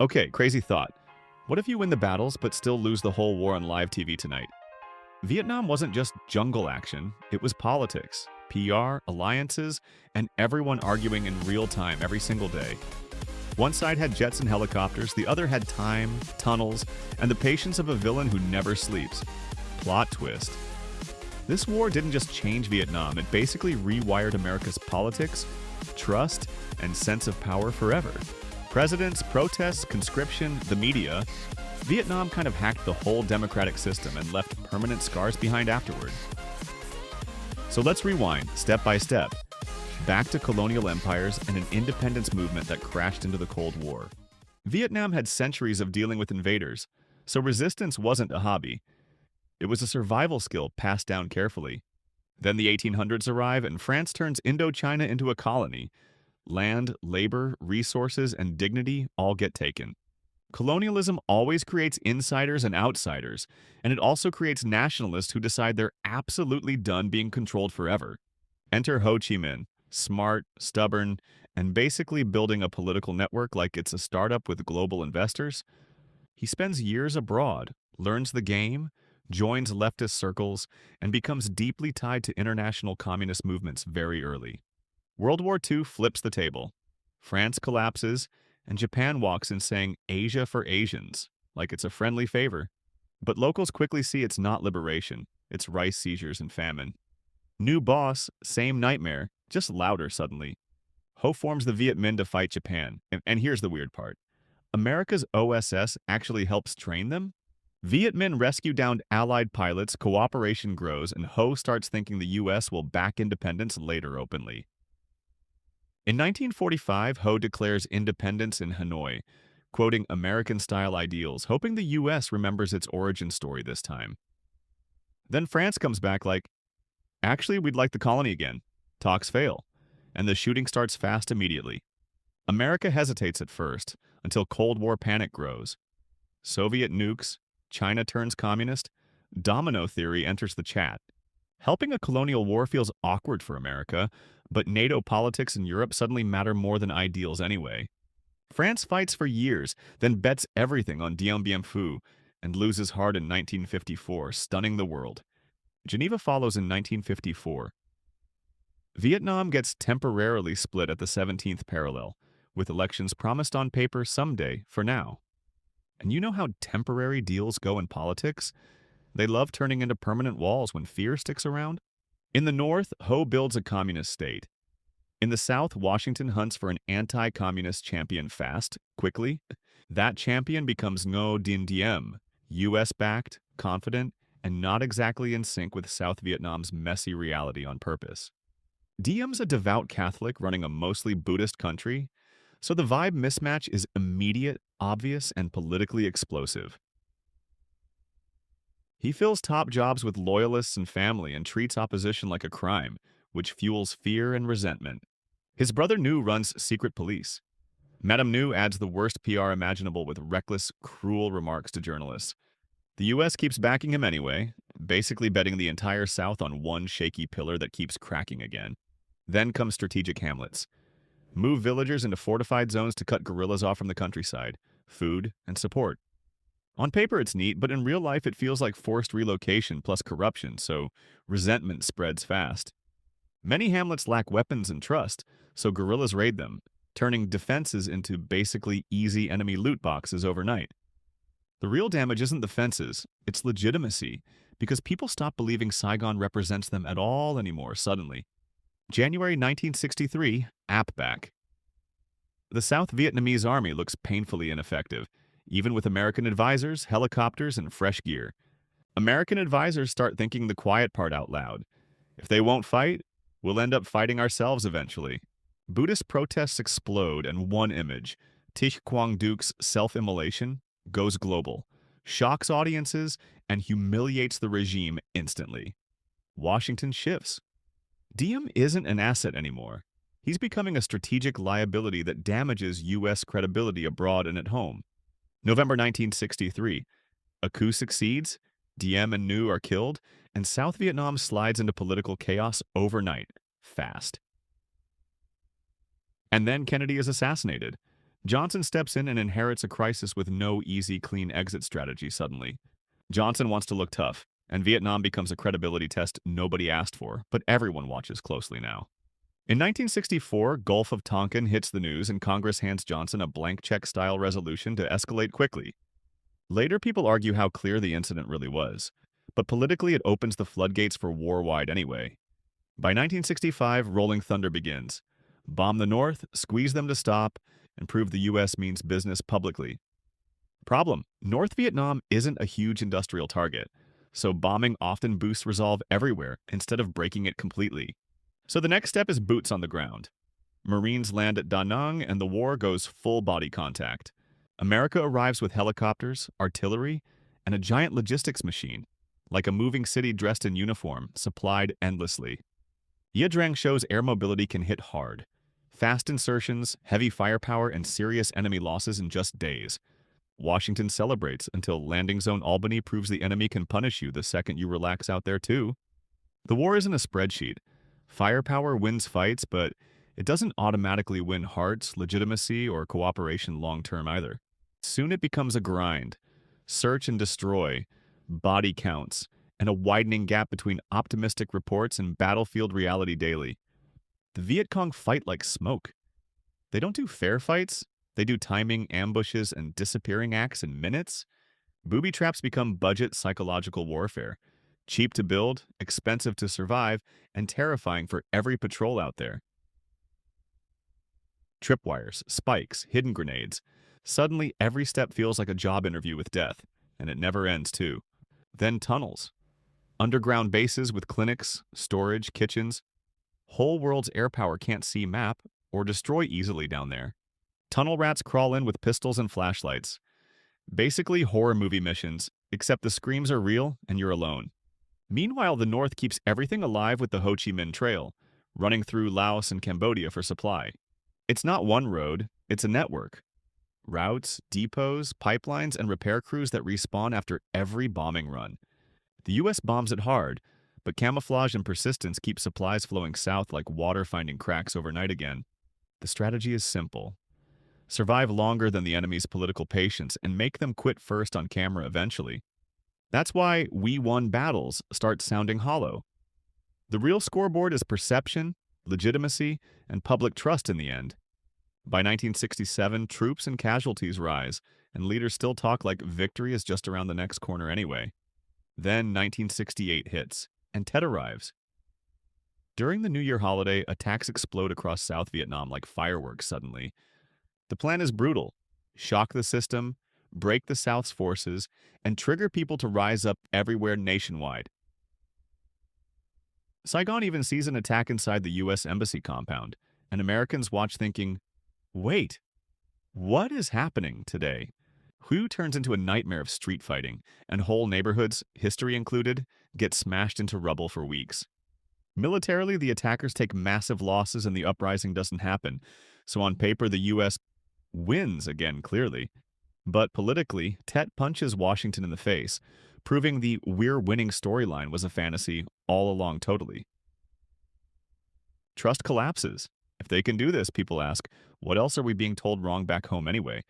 Okay, crazy thought. What if you win the battles but still lose the whole war on live TV tonight? Vietnam wasn't just jungle action, it was politics, PR, alliances, and everyone arguing in real time every single day. One side had jets and helicopters, the other had time, tunnels, and the patience of a villain who never sleeps. Plot twist. This war didn't just change Vietnam, it basically rewired America's politics, trust, and sense of power forever. Presidents, protests, conscription, the media, Vietnam kind of hacked the whole democratic system and left permanent scars behind afterward. So let's rewind, step by step, back to colonial empires and an independence movement that crashed into the Cold War. Vietnam had centuries of dealing with invaders, so resistance wasn't a hobby. It was a survival skill passed down carefully. Then the 1800s arrive and France turns Indochina into a colony. Land, labor, resources, and dignity all get taken. Colonialism always creates insiders and outsiders, and it also creates nationalists who decide they're absolutely done being controlled forever. Enter Ho Chi Minh, smart, stubborn, and basically building a political network like it's a startup with global investors. He spends years abroad, learns the game, joins leftist circles, and becomes deeply tied to international communist movements very early. World War II flips the table. France collapses, and Japan walks in saying Asia for Asians, like it's a friendly favor. But locals quickly see it's not liberation, it's rice seizures and famine. New boss, same nightmare, just louder suddenly. Ho forms the Viet Minh to fight Japan, and here's the weird part. America's OSS actually helps train them? Viet Minh rescue downed Allied pilots, cooperation grows, and Ho starts thinking the US will back independence later openly. In 1945, Ho declares independence in Hanoi, quoting American-style ideals, hoping the US remembers its origin story this time. Then France comes back like, actually, we'd like the colony again. Talks fail, and the shooting starts fast immediately. America hesitates at first, until Cold War panic grows. Soviet nukes, China turns communist, domino theory enters the chat. Helping a colonial war feels awkward for America, but NATO politics in Europe suddenly matter more than ideals anyway. France fights for years, then bets everything on Dien Bien Phu, and loses hard in 1954, stunning the world. Geneva follows in 1954. Vietnam gets temporarily split at the 17th parallel, with elections promised on paper someday for now. And you know how temporary deals go in politics? They love turning into permanent walls when fear sticks around. In the North, Ho builds a communist state. In the South, Washington hunts for an anti-communist champion fast, quickly. That champion becomes Ngo Dinh Diem, US-backed, confident, and not exactly in sync with South Vietnam's messy reality on purpose. Diem's a devout Catholic running a mostly Buddhist country, so the vibe mismatch is immediate, obvious, and politically explosive. He fills top jobs with loyalists and family and treats opposition like a crime, which fuels fear and resentment. His brother Nhu runs secret police. Madame Nhu adds the worst PR imaginable with reckless, cruel remarks to journalists. The US keeps backing him anyway, basically betting the entire South on one shaky pillar that keeps cracking again. Then comes Strategic Hamlets. Move villagers into fortified zones to cut guerrillas off from the countryside, food, and support. On paper it's neat, but in real life it feels like forced relocation plus corruption, so resentment spreads fast. Many hamlets lack weapons and trust, so guerrillas raid them, turning defenses into basically easy enemy loot boxes overnight. The real damage isn't the fences, it's legitimacy, because people stop believing Saigon represents them at all anymore suddenly. January 1963, APBAC. The South Vietnamese army looks painfully ineffective, even with American advisors, helicopters, and fresh gear. American advisors start thinking the quiet part out loud. If they won't fight, we'll end up fighting ourselves eventually. Buddhist protests explode, and one image, Thich Quang Duc's self-immolation, goes global, shocks audiences, and humiliates the regime instantly. Washington shifts. Diem isn't an asset anymore. He's becoming a strategic liability that damages U.S. credibility abroad and at home. November 1963. A coup succeeds, Diem and Nhu are killed, and South Vietnam slides into political chaos overnight, fast. And then Kennedy is assassinated. Johnson steps in and inherits a crisis with no easy, clean exit strategy suddenly. Johnson wants to look tough, and Vietnam becomes a credibility test nobody asked for, but everyone watches closely now. In 1964, Gulf of Tonkin hits the news and Congress hands Johnson a blank check-style resolution to escalate quickly. Later, people argue how clear the incident really was, but politically it opens the floodgates for war wide anyway. By 1965, Rolling Thunder begins. Bomb the North, squeeze them to stop, and prove the U.S. means business publicly. Problem: North Vietnam isn't a huge industrial target, so bombing often boosts resolve everywhere instead of breaking it completely. So the next step is boots on the ground. Marines land at Da Nang and the war goes full body contact. America arrives with helicopters, artillery, and a giant logistics machine, like a moving city dressed in uniform, supplied endlessly. Drang shows air mobility can hit hard. Fast insertions, heavy firepower, and serious enemy losses in just days. Washington celebrates until landing zone Albany proves the enemy can punish you the second you relax out there too. The war isn't a spreadsheet. Firepower wins fights, but it doesn't automatically win hearts, legitimacy, or cooperation long-term either. Soon it becomes a grind. Search and destroy, body counts, and a widening gap between optimistic reports and battlefield reality daily. The Viet Cong fight like smoke. They don't do fair fights. They do timing, ambushes, and disappearing acts in minutes. Booby traps become budget psychological warfare. Cheap to build, expensive to survive, and terrifying for every patrol out there. Tripwires, spikes, hidden grenades. Suddenly, every step feels like a job interview with death, and it never ends too. Then tunnels. Underground bases with clinics, storage, kitchens. Whole world's air power can't see map or destroy easily down there. Tunnel rats crawl in with pistols and flashlights. Basically horror movie missions, except the screams are real and you're alone. Meanwhile, the North keeps everything alive with the Ho Chi Minh Trail, running through Laos and Cambodia for supply. It's not one road, it's a network. Routes, depots, pipelines, and repair crews that respawn after every bombing run. The U.S. bombs it hard, but camouflage and persistence keep supplies flowing south like water finding cracks overnight again. The strategy is simple. Survive longer than the enemy's political patience and make them quit first on camera eventually. That's why "we won" battles start sounding hollow. The real scoreboard is perception, legitimacy, and public trust in the end. By 1967, troops and casualties rise, and leaders still talk like victory is just around the next corner anyway. Then 1968 hits, and Tet arrives. During the New Year holiday, attacks explode across South Vietnam like fireworks suddenly. The plan is brutal. Shock the system, break the South's forces, and trigger people to rise up everywhere nationwide. Saigon even sees an attack inside the U.S. Embassy compound, and Americans watch thinking, wait, what is happening today? Hue turns into a nightmare of street fighting, and whole neighborhoods, history included, get smashed into rubble for weeks. Militarily, the attackers take massive losses and the uprising doesn't happen, so on paper the U.S. wins again clearly. But politically, Tet punches Washington in the face, proving the "we're winning" storyline was a fantasy all along totally. Trust collapses. If they can do this, people ask, what else are we being told wrong back home anyway?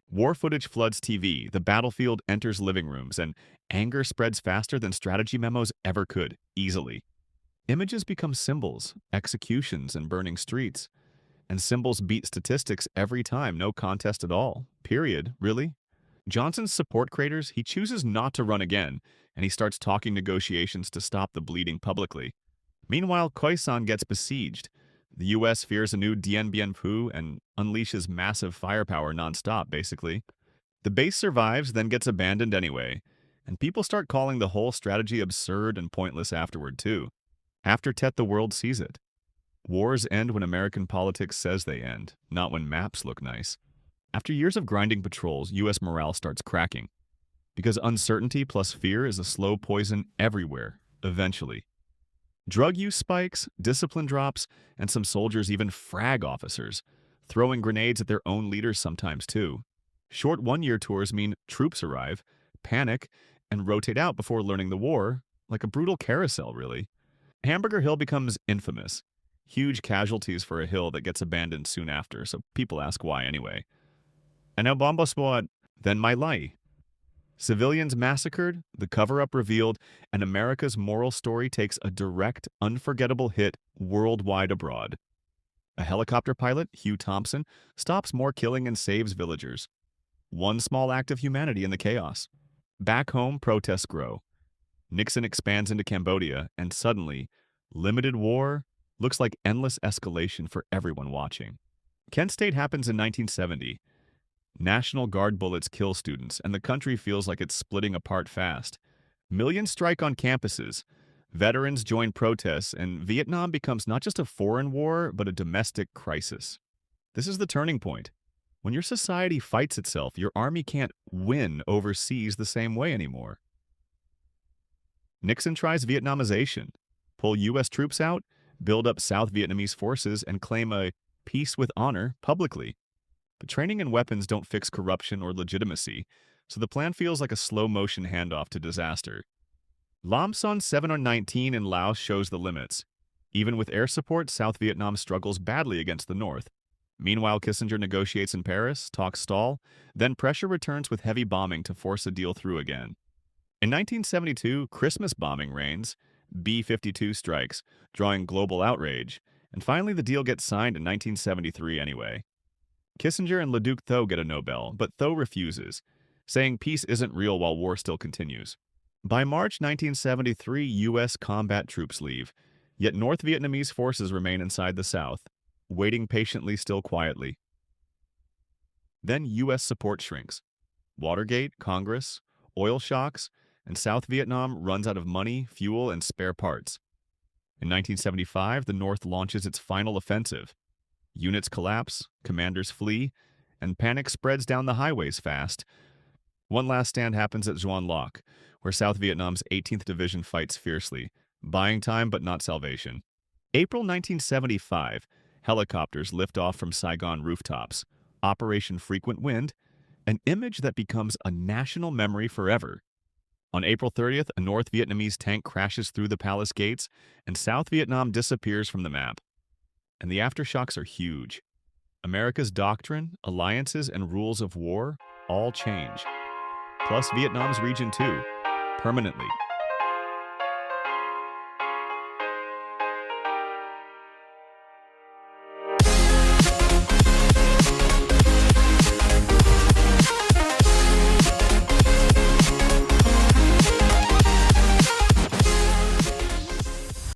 War footage floods TV, the battlefield enters living rooms, and anger spreads faster than strategy memos ever could, easily. Images become symbols, executions, and burning streets. And symbols beat statistics every time, no contest at all. Period. Really? Johnson's support craters, he chooses not to run again, and he starts talking negotiations to stop the bleeding publicly. Meanwhile, Khoy San gets besieged. The U.S. fears a new Dien Bien Phu and unleashes massive firepower nonstop, basically. The base survives, then gets abandoned anyway, and people start calling the whole strategy absurd and pointless afterward, too. After Tet, the world sees it. Wars end when American politics says they end, not when maps look nice. After years of grinding patrols, U.S. morale starts cracking. Because uncertainty plus fear is a slow poison everywhere, eventually. Drug use spikes, discipline drops, and some soldiers even frag officers, throwing grenades at their own leaders sometimes too. Short one-year tours mean troops arrive, panic, and rotate out before learning the war, like a brutal carousel, really. Hamburger Hill becomes infamous. Huge casualties for a hill that gets abandoned soon after, so people ask why anyway. Ano bombas po at then my lai. Civilians massacred, the cover-up revealed, and America's moral story takes a direct, unforgettable hit worldwide abroad. A helicopter pilot, Hugh Thompson, stops more killing and saves villagers. One small act of humanity in the chaos. Back home, protests grow. Nixon expands into Cambodia, and suddenly, limited war looks like endless escalation for everyone watching. Kent State happens in 1970. National Guard bullets kill students, and the country feels like it's splitting apart fast. Millions strike on campuses. Veterans join protests, and Vietnam becomes not just a foreign war, but a domestic crisis. This is the turning point. When your society fights itself, your army can't win overseas the same way anymore. Nixon tries Vietnamization, pull U.S. troops out, build up South Vietnamese forces, and claim a peace with honor publicly. But training and weapons don't fix corruption or legitimacy, so the plan feels like a slow-motion handoff to disaster. Lam Son 719 in Laos shows the limits. Even with air support, South Vietnam struggles badly against the North. Meanwhile, Kissinger negotiates in Paris, talks stall, then pressure returns with heavy bombing to force a deal through again. In 1972, Christmas bombing rains, B-52 strikes, drawing global outrage, and finally the deal gets signed in 1973 anyway. Kissinger and Le Duc Tho get a Nobel, but Tho refuses, saying peace isn't real while war still continues. By March 1973, U.S. combat troops leave, yet North Vietnamese forces remain inside the South, waiting patiently still quietly. Then U.S. support shrinks. Watergate, Congress, oil shocks, and South Vietnam runs out of money, fuel, and spare parts. In 1975, the North launches its final offensive. Units collapse, commanders flee, and panic spreads down the highways fast. One last stand happens at Xuan Loc, where South Vietnam's 18th Division fights fiercely, buying time but not salvation. April 1975, helicopters lift off from Saigon rooftops. Operation Frequent Wind, an image that becomes a national memory forever. On April 30th, a North Vietnamese tank crashes through the palace gates, and South Vietnam disappears from the map. And the aftershocks are huge. America's doctrine, alliances, and rules of war all change. Plus Vietnam's region too, permanently.